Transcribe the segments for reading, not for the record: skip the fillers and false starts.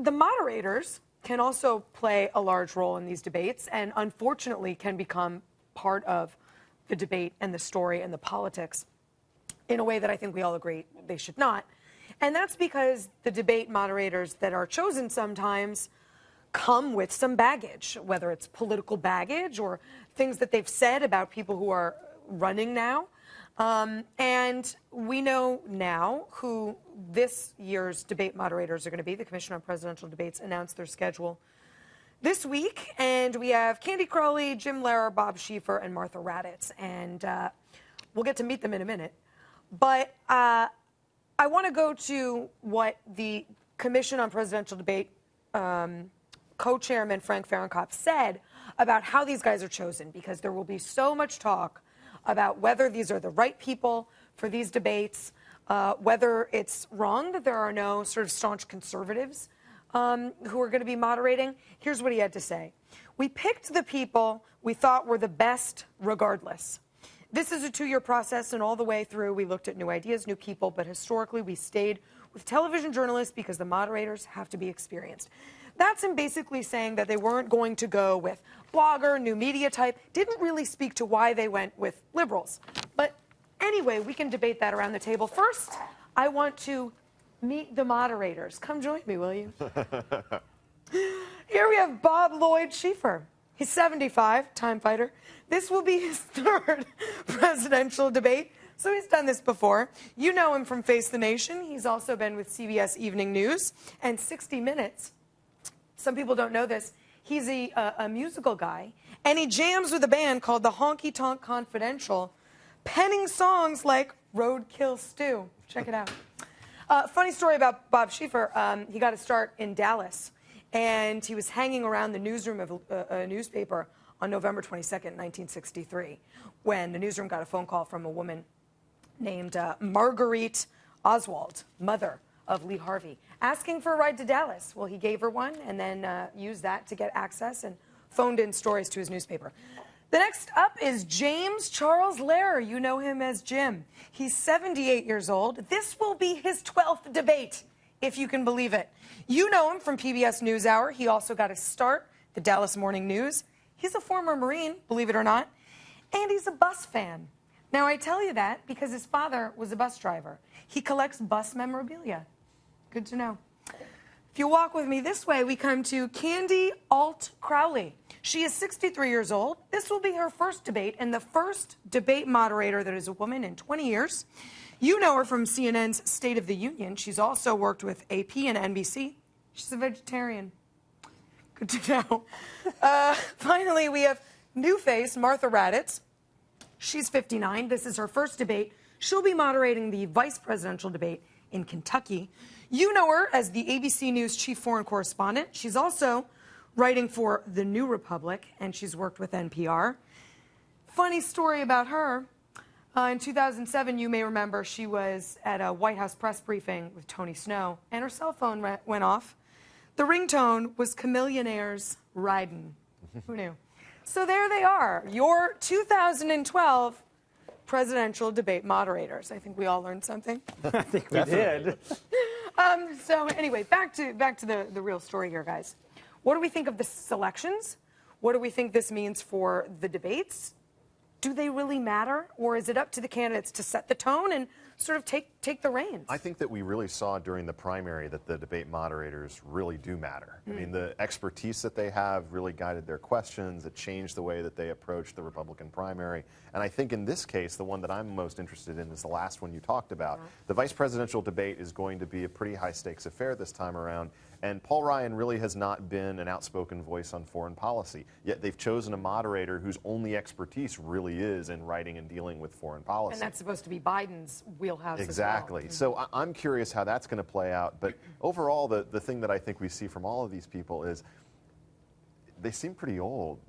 the moderators can also play a large role in these debates and unfortunately can become part of the debate and the story and the politics in a way that I think we all agree they should not. And that's because the debate moderators that are chosen sometimes come with some baggage, whether it's political baggage or things that they've said about people who are running now. And we know now who this year's debate moderators are going to be. The Commission on Presidential Debates announced their schedule this week, and we have Candy Crowley, Jim Lehrer, Bob Schieffer, and Martha Raddatz. And we'll get to meet them in a minute. But I want to go to what the Commission on Presidential Debate co-chairman Frank Fahrenkopf said about how these guys are chosen, because there will be so much talk about whether these are the right people for these debates, whether it's wrong that there are no sort of staunch conservatives who are going to be moderating. Here's what he had to say. We picked the people we thought were the best regardless. This is a 2-year process, and all the way through we looked at new ideas, new people, but historically we stayed with television journalists because the moderators have to be experienced. That's him basically saying that they weren't going to go with blogger, new media type, didn't really speak to why they went with liberals. But anyway, we can debate that around the table. First, I want to meet the moderators. Come join me, will you? Here we have Bob Lloyd Schieffer. He's 75, time fighter. This will be his 3rd presidential debate. So he's done this before. You know him from Face the Nation. He's also been with CBS Evening News and 60 Minutes. Some people don't know this. He's a musical guy, and he jams with a band called the Honky Tonk Confidential, penning songs like Roadkill Stew. Check it out. Funny story about Bob Schieffer. He got a start in Dallas, and he was hanging around the newsroom of a newspaper on November 22nd, 1963, when the newsroom got a phone call from a woman named Marguerite Oswald, mother of Lee Harvey, asking for a ride to Dallas. Well, he gave her one and then used that to get access and phoned in stories to his newspaper. The next up is James Charles Lehrer. You know him as Jim. He's 78 years old. This will be his 12th debate, if you can believe it. You know him from PBS NewsHour. He also got a start, the Dallas Morning News. He's a former Marine, believe it or not, and he's a bus fan. Now, I tell you that because his father was a bus driver. He collects bus memorabilia. Good to know. If you walk with me this way, we come to Candy Alt Crowley. She is 63 years old. This will be her first debate and the first debate moderator that is a woman in 20 years. You know her from CNN's State of the Union. She's also worked with AP and NBC. She's a vegetarian. Good to know. Finally, we have new face, Martha Raddatz. She's 59. This is her first debate. She'll be moderating the vice presidential debate in Kentucky. You know her as the ABC News chief foreign correspondent. She's also writing for The New Republic, and she's worked with NPR. Funny story about her. In 2007, you may remember, she was at a White House press briefing with Tony Snow, and her cell phone went off. The ringtone was Chamillionaire's Ridin'. Who knew? So there they are, your 2012 presidential debate moderators. I think we all learned something. I think we did. So anyway, back to the real story here, guys. What do we think of the selections? What do we think this means for the debates? Do they really matter, or is it up to the candidates to set the tone and sort of take the reins? I think that we really saw during the primary that the debate moderators really do matter. I mean, the expertise that they have really guided their questions. It changed the way that they approached the Republican primary. And I think in this case, the one that I'm most interested in is the last one you talked about. The vice presidential debate is going to be a pretty high-stakes affair this time around. And Paul Ryan really has not been an outspoken voice on foreign policy. Yet they've chosen a moderator whose only expertise really is in writing and dealing with foreign policy. And that's supposed to be Biden's wheelhouse Exactly. as well. So I'm curious how that's going to play out. But overall, the thing that I think we see from all of these people is they seem pretty old.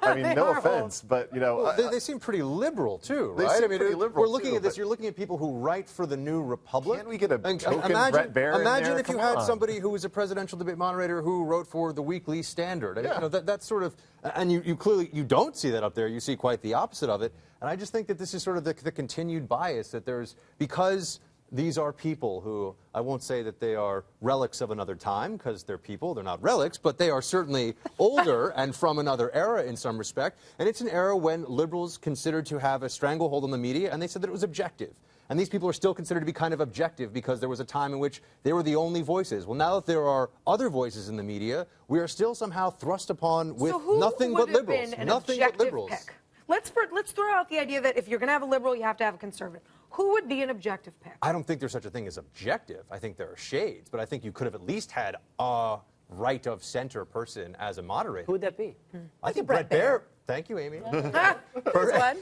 I mean, no offense, but, you know. Well, they seem pretty liberal, too, right? They seem I mean, pretty liberal, we're looking at this. You're looking at people who write for the New Republic. Can't we get a token Brett Baer in Imagine there? if you Come had on. somebody who was a presidential debate moderator who wrote for the Weekly Standard. I mean, Yeah. you know, that's sort of, and you clearly, you don't see that up there. You see quite the opposite of it. And I just think that this is sort of the continued bias that there's, because these are people who, I won't say that they are relics of another time, because they're people, they're not relics, but they are certainly older and from another era in some respect. And it's an era when liberals considered to have a stranglehold on the media, and they said that it was objective. And these people are still considered to be kind of objective because there was a time in which they were the only voices. Well, now that there are other voices in the media, we are still somehow thrust upon with nothing but liberals. Nothing but liberals. Pick? Let's throw out the idea that if you're going to have a liberal, you have to have a conservative. Who would be an objective pick? I don't think there's such a thing as objective. I think there are shades, but I think you could have at least had a right of center person as a moderator. Who would that be? I think Brett Baer. Thank you, Amy. One.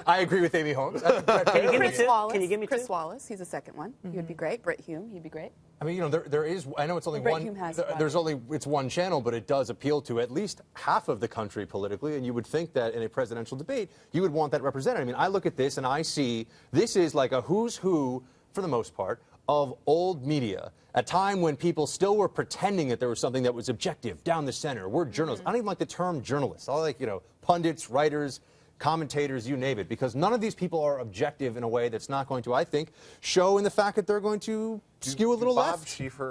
I agree with Amy Holmes. Chris Wallace. Can you give me Chris two? Wallace, he's a second one. He would be great. Brett Hume, he'd be great. I mean, you know, there is. I know it's only Brett one. Hume has There's only it's one channel, but it does appeal to at least half of the country politically. And you would think that in a presidential debate, you would want that represented. I mean, I look at this and I see this is like a who's who, for the most part, of old media. A time when people still were pretending that there was something that was objective, down the center. We're journalists. I don't even like the term journalists. I like, you know, pundits, writers, commentators, you name it, because none of these people are objective in a way that's not going to, I think, show in the fact that they're going to skew a little Bob left. Schieffer